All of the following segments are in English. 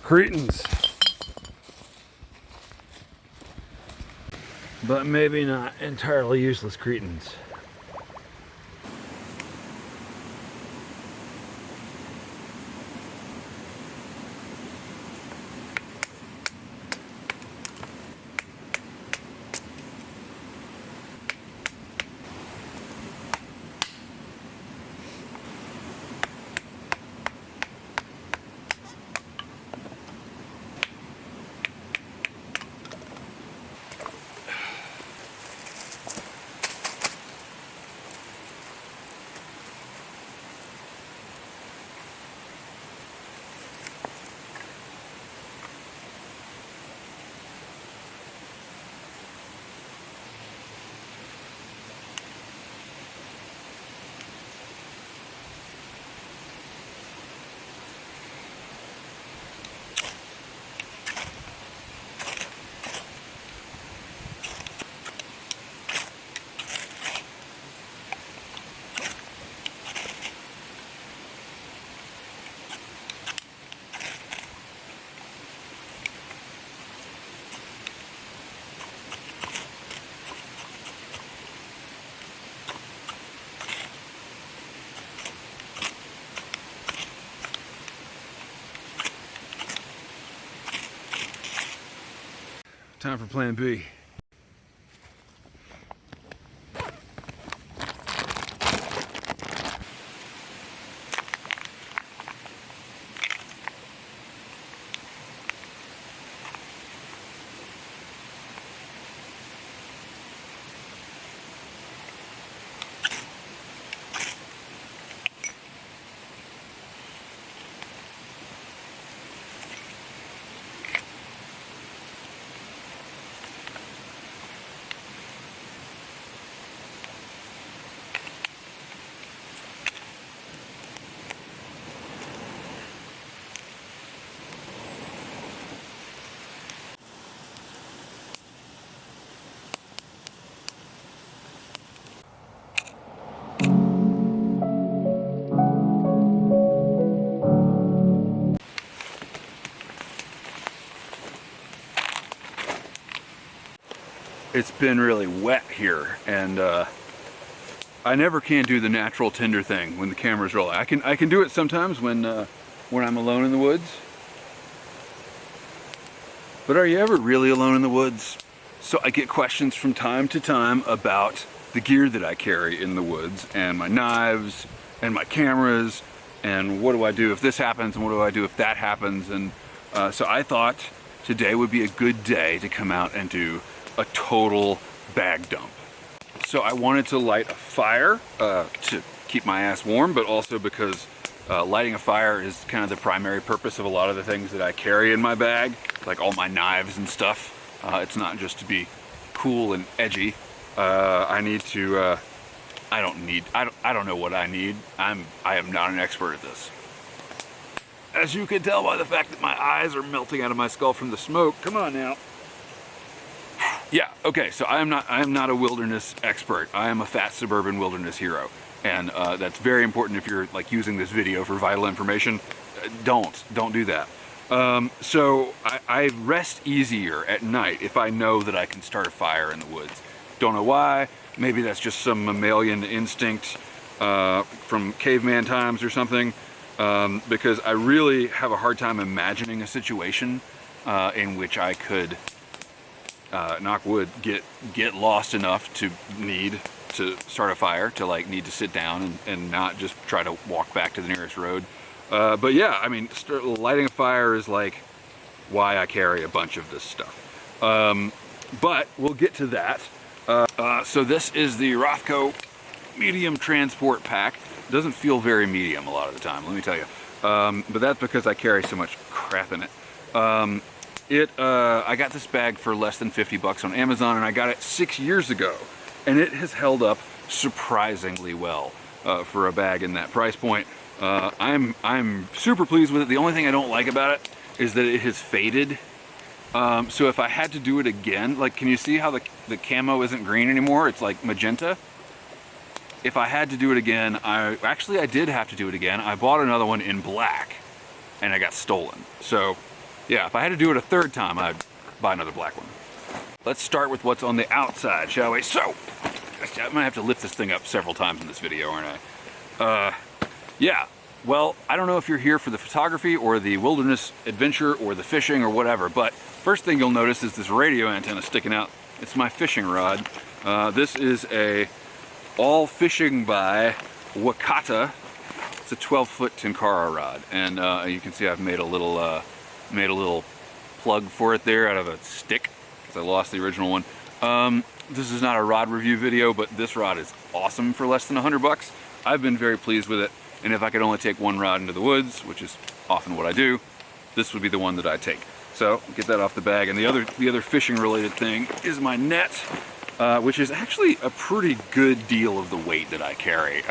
Cretans. But maybe not entirely useless cretins. Time for plan B. It's been really wet here, and I never can do the natural tinder thing when the camera's rolling. I can do it sometimes when I'm alone in the woods. But are you ever really alone in the woods? So I get questions from time to time about the gear that I carry in the woods, and my knives, and my cameras, and what do I do if this happens, and what do I do if that happens, and so I thought today would be a good day to come out and do a total bag dump. So I wanted to light a fire to keep my ass warm, but also because lighting a fire is kind of the primary purpose of a lot of the things that I carry in my bag, like all my knives and stuff. It's not just to be cool and edgy. I need to, I don't know what I need. I am not an expert at this. As you can tell by the fact that my eyes are melting out of my skull from the smoke. Come on now. Yeah, okay, so I am not a wilderness expert. I am a fat suburban wilderness hero. And that's very important if you're like using this video for vital information. Don't do that. So I rest easier at night if I know that I can start a fire in the woods. Don't know why. Maybe that's just some mammalian instinct from caveman times or something. Because I really have a hard time imagining a situation in which I could knock wood, get lost enough to need to start a fire, to like need to sit down and not just try to walk back to the nearest road. But yeah, I mean, lighting a fire is like why I carry a bunch of this stuff. But we'll get to that. So this is the Rothko medium transport pack. It doesn't feel very medium a lot of the time, let me tell you. But that's because I carry so much crap in it. I got this bag for less than 50 bucks on Amazon, and I got it 6 years ago, and it has held up surprisingly well for a bag in that price point. I'm super pleased with it. The only thing I don't like about it is that it has faded. So if I had to do it again, like, can you see how the camo isn't green anymore? It's like magenta. If I had to do it again, I did have to do it again. I bought another one in black, and I got stolen. So Yeah, if I had to do it a third time, I'd buy another black one. Let's start with what's on the outside, shall we? So, I might have to lift this thing up several times in this video, aren't I? Yeah, well, I don't know if you're here for the photography or the wilderness adventure or the fishing or whatever, but first thing you'll notice is this radio antenna sticking out. It's my fishing rod. This is a all fishing by Wakata. It's a 12-foot Tenkara rod, and you can see I've made a little plug for it there out of a stick because I lost the original one. This is not a rod review video, but this rod is awesome for less than $100. I've been very pleased with it, and if I could only take one rod into the woods, which is often what I do, this would be the one that I take. So get that off the bag. And the other fishing related thing is my net, which is actually a pretty good deal of the weight that I carry.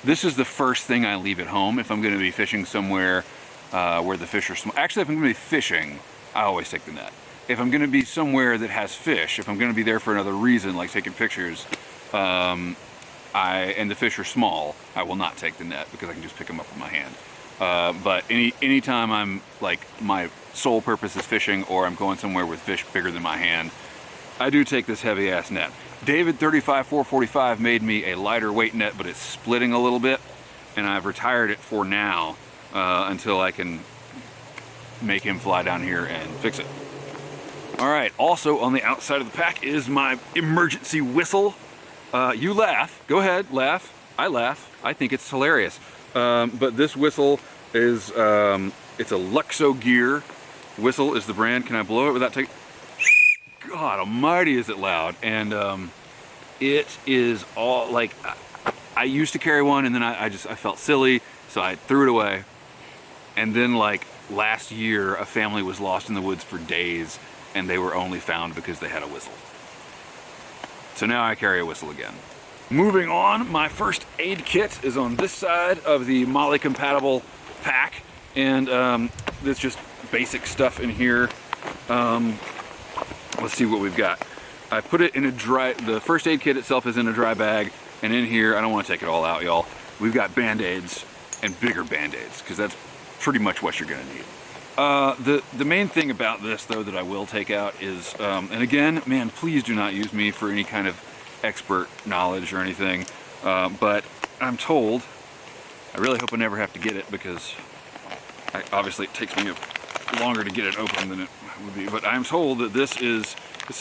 This is the first thing I leave at home if I'm going to be fishing somewhere where the fish are small. Actually, if I'm going to be fishing, I always take the net. If I'm going to be somewhere that has fish, if I'm going to be there for another reason, like taking pictures, and the fish are small, I will not take the net because I can just pick them up with my hand. But anytime I'm like, my sole purpose is fishing or I'm going somewhere with fish bigger than my hand, I do take this heavy ass net. David 35445 made me a lighter weight net, but it's splitting a little bit, and I've retired it for now until I can make him fly down here and fix it. All right, also on the outside of the pack is my emergency whistle. You laugh, go ahead, laugh. I laugh, I think it's hilarious. But this whistle is, it's a Luxo gear. Whistle is the brand. Can I blow it without taking? God almighty, is it loud. And it is all, like, I used to carry one and then I felt silly, so I threw it away. And then like last year, a family was lost in the woods for days and they were only found because they had a whistle. So now I carry a whistle again. Moving on, my first aid kit is on this side of the MOLLE compatible pack, and there's just basic stuff in here. Let's see what we've got. I put it in a dry, the first aid kit itself is in a dry bag, and in here, I don't want to take it all out, y'all, we've got Band-Aids and bigger Band-Aids, because that's pretty much what you're gonna need. The main thing about this, though, that I will take out is, and again, man, please do not use me for any kind of expert knowledge or anything, but I'm told, I really hope I never have to get it because obviously it takes me longer to get it open than it would be, but I'm told that this is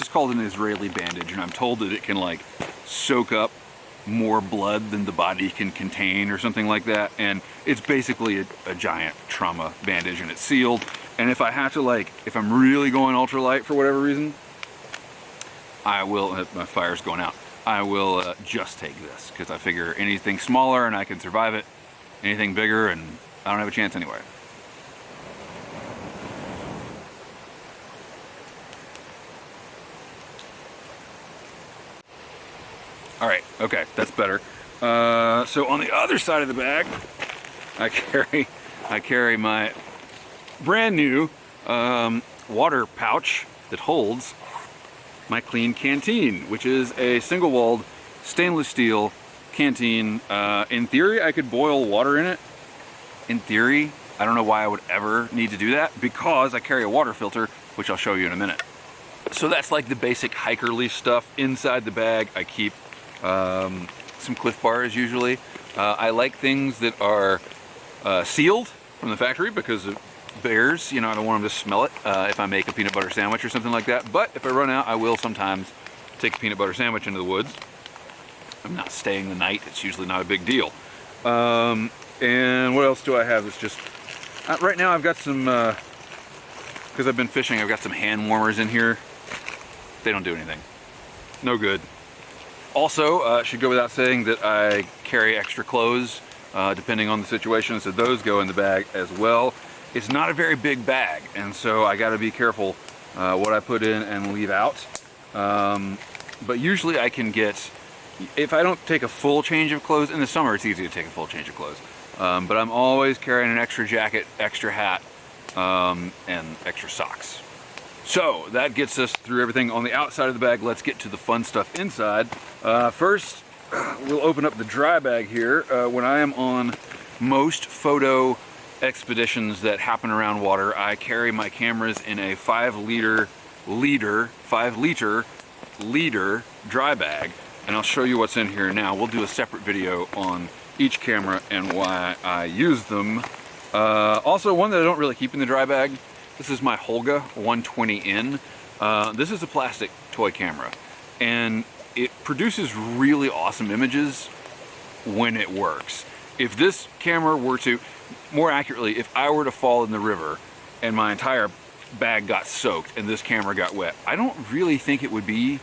called an Israeli bandage, and I'm told that it can like soak up more blood than the body can contain or something like that, and it's basically a giant trauma bandage, and it's sealed. And if I have to, like, if I'm really going ultralight for whatever reason, I will, my fire's going out, I will just take this, because I figure anything smaller and I can survive it, anything bigger and I don't have a chance anyway. All right, okay, that's better. So on the other side of the bag, I carry my brand new water pouch that holds my clean canteen, which is a single-walled stainless steel canteen. In theory, I could boil water in it. In theory, I don't know why I would ever need to do that, because I carry a water filter, which I'll show you in a minute. So that's like the basic hikerly stuff. Inside the bag, I keep some Clif Bars usually. I like things that are sealed from the factory because of bears, you know, I don't want them to smell it if I make a peanut butter sandwich or something like that. But if I run out, I will sometimes take a peanut butter sandwich into the woods. I'm not staying the night, it's usually not a big deal. And what else do I have? It's just, right now I've got some, because I've been fishing, I've got some hand warmers in here. They don't do anything. No good. Also, should go without saying that I carry extra clothes depending on the situation, so those go in the bag as well. It's not a very big bag, and so I gotta be careful what I put in and leave out. But usually I can get, if I don't take a full change of clothes, in the summer it's easy to take a full change of clothes. But I'm always carrying an extra jacket, extra hat, and extra socks. So that gets us through everything on the outside of the bag. Let's get to the fun stuff inside. First, we'll open up the dry bag here. When I am on most photo expeditions that happen around water, I carry my cameras in a 5 liter dry bag, and I'll show you what's in here now. We'll do a separate video on each camera and why I use them. Also, one that I don't really keep in the dry bag, this is my Holga 120N. This is a plastic toy camera, and it produces really awesome images when it works. If this camera were to, more accurately, if I were to fall in the river and my entire bag got soaked and this camera got wet, I don't really think it would be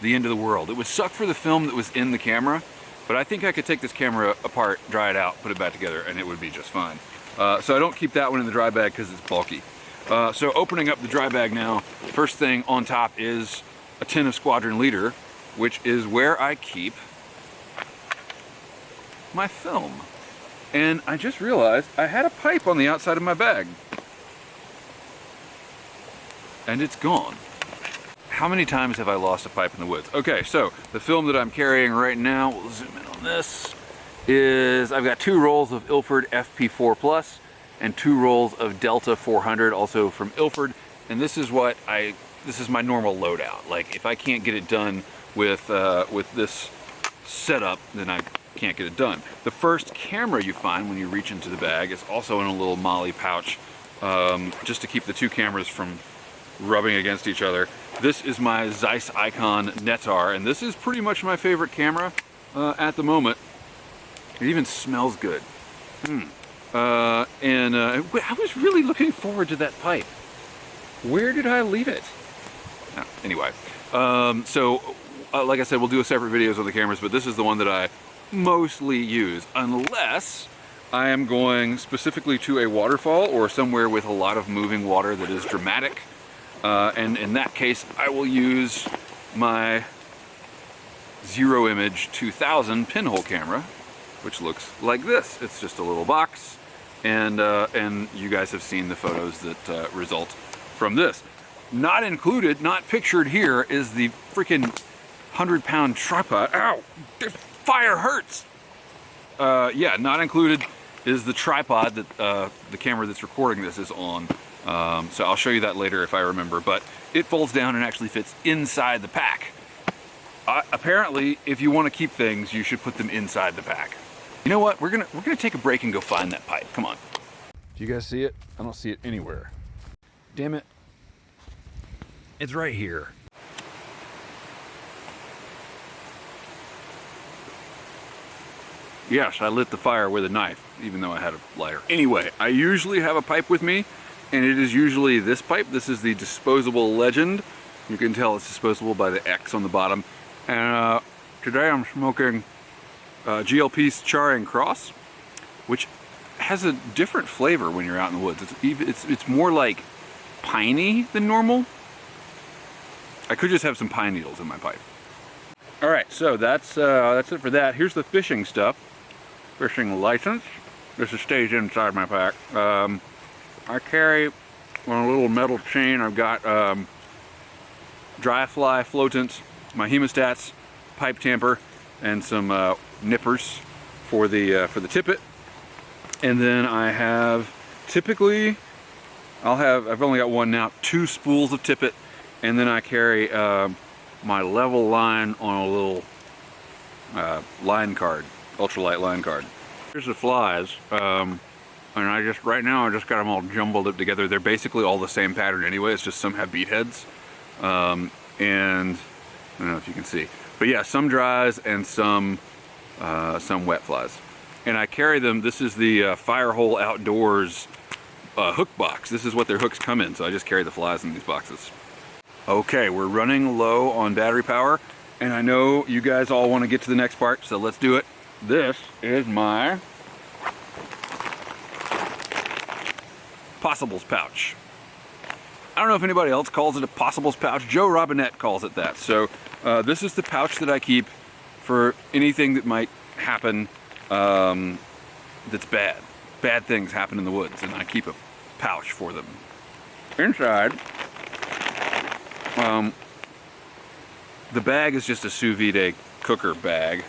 the end of the world. It would suck for the film that was in the camera, but I think I could take this camera apart, dry it out, put it back together, and it would be just fine. So I don't keep that one in the dry bag because it's bulky. So opening up the dry bag now, first thing on top is a tin of Squadron Leader, which is where I keep my film. And I just realized I had a pipe on the outside of my bag. And it's gone. How many times have I lost a pipe in the woods? Okay, so the film that I'm carrying right now, we'll zoom in on this, is I've got 2 rolls of Ilford FP4 Plus and 2 rolls of Delta 400, also from Ilford. And this is my normal loadout. Like, if I can't get it done with this setup, then I can't get it done. The first camera you find when you reach into the bag is also in a little MOLLE pouch, just to keep the 2 cameras from rubbing against each other. This is my Zeiss Icon Netar, and this is pretty much my favorite camera at the moment. It even smells good. I was really looking forward to that pipe. Where did I leave it? Oh, anyway, like I said, we'll do a separate videos on the cameras, but this is the one that I mostly use, unless I am going specifically to a waterfall or somewhere with a lot of moving water that is dramatic. And in that case, I will use my Zero Image 2000 pinhole camera, which looks like this. It's just a little box, and you guys have seen the photos that result from this. Not included, not pictured here, is the freaking 100-pound tripod. Ow! The fire hurts! Yeah, not included is the tripod that the camera that's recording this is on. So I'll show you that later if I remember, but it folds down and actually fits inside the pack. Apparently, if you want to keep things, you should put them inside the pack. You know what? We're gonna take a break and go find that pipe. Come on. Do you guys see it? I don't see it anywhere. Damn it. It's right here. Yes, I lit the fire with a knife, even though I had a lighter. Anyway, I usually have a pipe with me, and it is usually this pipe. This is the disposable Legend. You can tell it's disposable by the X on the bottom. And today I'm smoking GLP's Charring Cross, which has a different flavor when you're out in the woods. It's more like piney than normal. I could just have some pine needles in my pipe. All right, so that's it for that. Here's the fishing stuff. Fishing license. This stays inside my pack. I carry on a little metal chain. I've got dry fly floatants, my hemostats, pipe tamper, and some nippers for the tippet. And then I have typically I've only got one now, 2 spools of tippet, and then I carry my level line on a little line card, ultralight line card. Here's the flies, and right now I just got them all jumbled up together. They're basically all the same pattern anyway. It's just some have bead heads, and I don't know if you can see, but yeah, some dries and some wet flies. And I carry them. This is the Firehole Outdoors hook box. This is what their hooks come in, so I just carry the flies in these boxes. Okay, we're running low on battery power, and I know you guys all want to get to the next part, so let's do it. This is my Possibles pouch. I don't know if anybody else calls it a Possibles pouch. Joe Robinette calls it that. So this is the pouch that I keep for anything that might happen that's bad. Bad things happen in the woods, and I keep a pouch for them. Inside, the bag is just a sous vide cooker bag.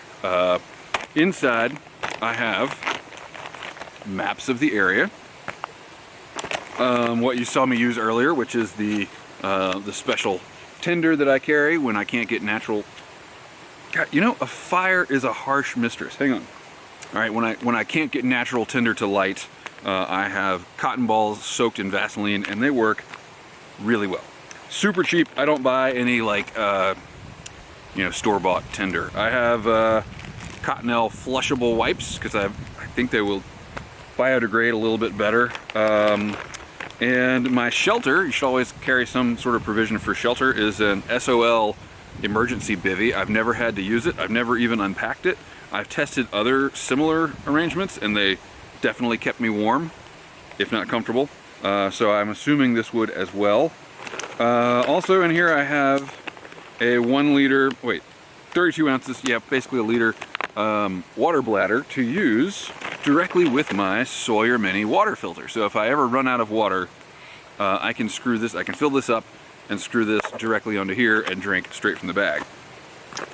Inside, I have maps of the area. what you saw me use earlier, which is the special tinder that I carry when I can't get natural. God, you know, a fire is a harsh mistress. Hang on. All right, when I can't get natural tinder to light, I have cotton balls soaked in Vaseline, and they work really well. Super cheap. I don't buy any like you know, store-bought tinder. I have Cottonelle flushable wipes because I think they will biodegrade a little bit better. And my shelter, you should always carry some sort of provision for shelter, is an SOL emergency bivvy. I've never had to use it. I've never even unpacked it. I've tested other similar arrangements and they definitely kept me warm, if not comfortable. So I'm assuming this would as well. Also in here I have a 1 liter, 32 ounces, yeah, basically a liter water bladder to use directly with my Sawyer Mini water filter. So if I ever run out of water, I can screw this, I can fill this up and screw this directly onto here and drink straight from the bag.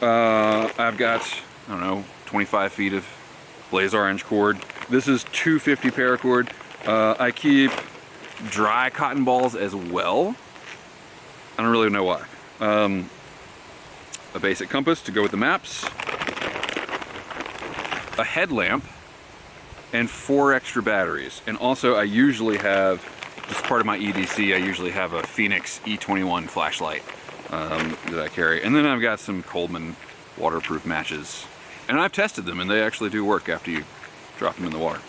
I've got, I don't know, 25 feet of blaze orange cord. This is 250 paracord. I keep dry cotton balls as well. I don't really know why. A basic compass to go with the maps, a headlamp, and 4 extra batteries. And also I usually have, just part of my EDC, I usually have a Phoenix E21 flashlight that I carry. And then I've got some Coleman waterproof matches. And I've tested them and they actually do work after you drop them in the water.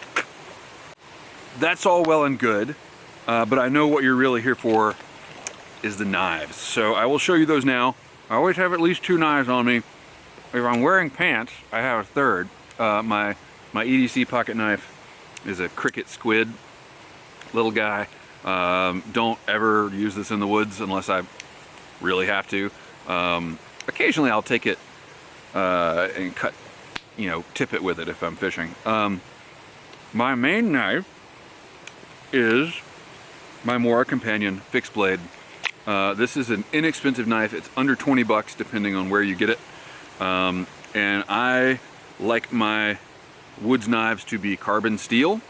That's all well and good, but I know what you're really here for is the knives. So I will show you those now. I always have at least 2 knives on me. If I'm wearing pants, I have a third. My Edc Pocket Knife is a cricket squid little guy. Don't ever use this in the woods unless I really have to. Occasionally I'll take it and cut, you know, tip it with it if I'm fishing. My main knife is my Mora Companion fixed blade. This is an inexpensive knife. It's under 20 bucks depending on where you get it. And I like my woods knives to be carbon steel.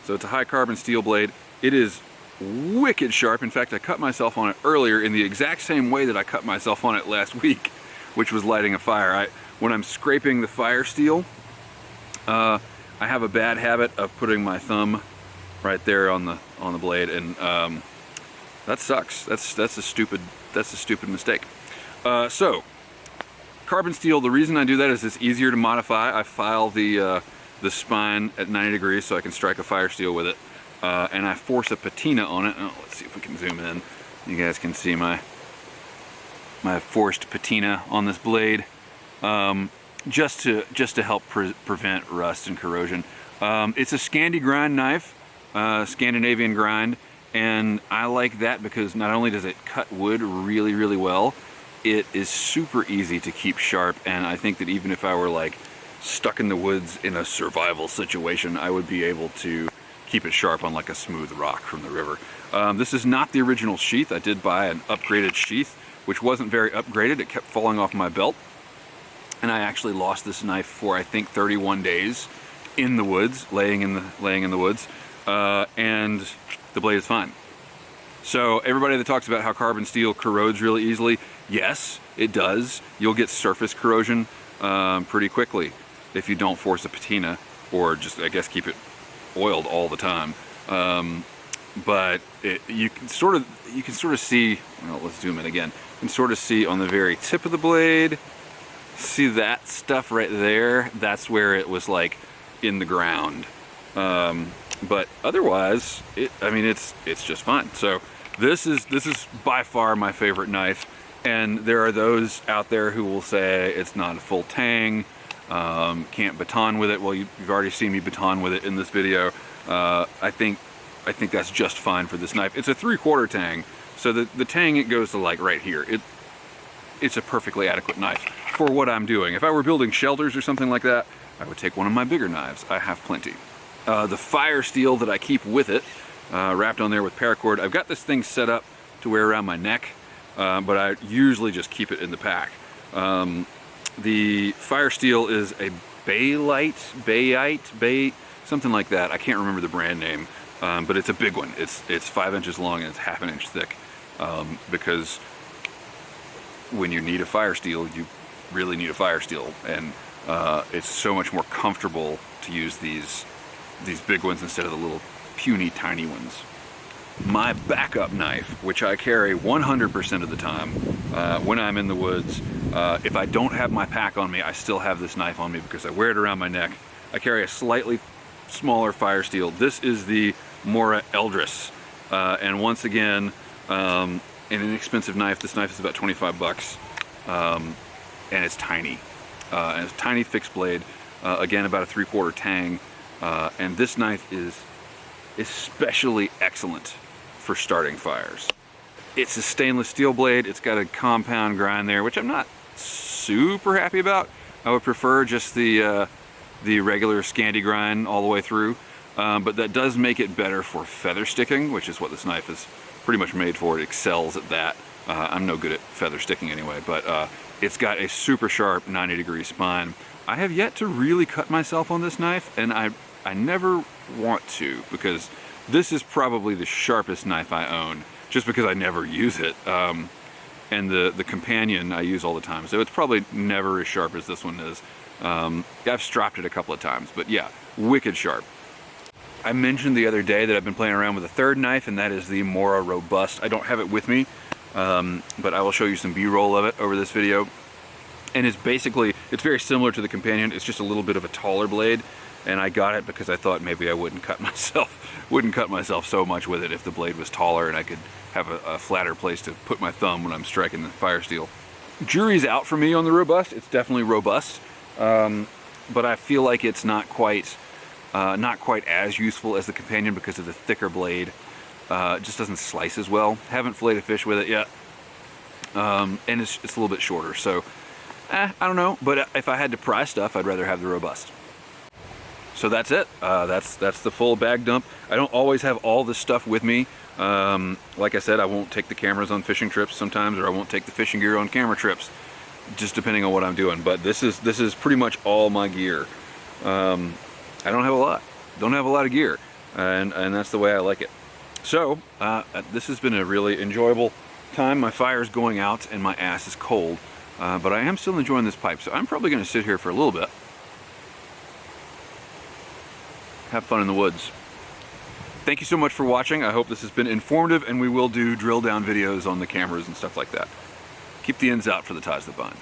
So it's a high carbon steel blade. It is wicked sharp. In fact, I cut myself on it earlier in the exact same way that I cut myself on it last week, which was lighting a fire. When I'm scraping the fire steel, I have a bad habit of putting my thumb right there on the blade, and that sucks. That's a stupid mistake. So carbon steel, the reason I do that is it's easier to modify. I file the spine at 90 degrees so I can strike a fire steel with it, and I force a patina on it. Oh, let's see if we can zoom in. You guys can see my forced patina on this blade, just to help prevent rust and corrosion. It's a Scandi grind knife, Scandinavian grind, and I like that because not only does it cut wood really, really well, it is super easy to keep sharp, and I think that even if I were like stuck in the woods in a survival situation, I would be able to keep it sharp on like a smooth rock from the river. This is not the original sheath. I did buy an upgraded sheath, which wasn't very upgraded. It kept falling off my belt, and I actually lost this knife for I think 31 days in the woods, laying in the woods, and the blade is fine. So everybody that talks about how carbon steel corrodes really easily, yes, it does. You'll get surface corrosion pretty quickly if you don't force a patina, or just, I guess, keep it oiled all the time. But you can sort of see, well, let's zoom in again. You can sort of see on the very tip of the blade, see that stuff right there? That's where it was like in the ground. But otherwise, it's just fine. So this is by far my favorite knife, and there are those out there who will say it's not a full tang, can't baton with it. Well, you've already seen me baton with it in this video. I think that's just fine for this knife. It's a 3/4 tang, so the tang, it goes to like right here. It's a perfectly adequate knife for what I'm doing. If I were building shelters or something like that, I would take one of my bigger knives. I have plenty. The fire steel that I keep with it, wrapped on there with paracord, I've got this thing set up to wear around my neck, but I usually just keep it in the pack. The fire steel is a Bayite, something like that. I can't remember the brand name. but it's a big one. It's 5 inches long and it's ½ inch thick, because when you need a fire steel, you really need a fire steel, and it's so much more comfortable to use these big ones instead of the little puny tiny ones. My backup knife, which I carry 100% of the time when I'm in the woods, if I don't have my pack on me, I still have this knife on me because I wear it around my neck. I carry a slightly smaller fire steel. This is the Mora Eldris, and once again, an inexpensive knife. This knife is about 25 bucks, and it's tiny. And it's a tiny fixed blade, again about a 3/4 tang, and this knife is especially excellent for starting fires. It's a stainless steel blade. It's got a compound grind there, which I'm not super happy about. I would prefer just the regular Scandi grind all the way through, but that does make it better for feather sticking, which is what this knife is pretty much made for. It excels at that. I'm no good at feather sticking anyway, but it's got a super sharp 90-degree spine. I have yet to really cut myself on this knife, and I never want to, because this is probably the sharpest knife I own, just because I never use it. And the companion I use all the time, so it's probably never as sharp as this one is. I've stropped it a couple of times, but yeah, wicked sharp. I mentioned the other day that I've been playing around with a third knife, and that is the Mora Robust. I don't have it with me, but I will show you some B-roll of it over this video. And it's very similar to the companion. It's just a little bit of a taller blade, and I got it because I thought maybe I wouldn't cut myself so much with it if the blade was taller and I could have a flatter place to put my thumb when I'm striking the fire steel. Jury's out for me on the Robust. It's definitely robust, but I feel like it's not quite as useful as the companion because of the thicker blade. It just doesn't slice as well. Haven't filleted a fish with it yet, and it's a little bit shorter. So I don't know, but if I had to pry stuff, I'd rather have the Robust. So that's it. That's the full bag dump. I don't always have all this stuff with me. Like I said, I won't take the cameras on fishing trips sometimes, or I won't take the fishing gear on camera trips, just depending on what I'm doing. But this is pretty much all my gear. I don't have a lot. Don't have a lot of gear, and that's the way I like it. So this has been a really enjoyable time. My fire's going out and my ass is cold, but I am still enjoying this pipe. So I'm probably going to sit here for a little bit. Have fun in the woods. Thank you so much for watching. I hope this has been informative, and we will do drill down videos on the cameras and stuff like that. Keep the ends out for the ties that bind.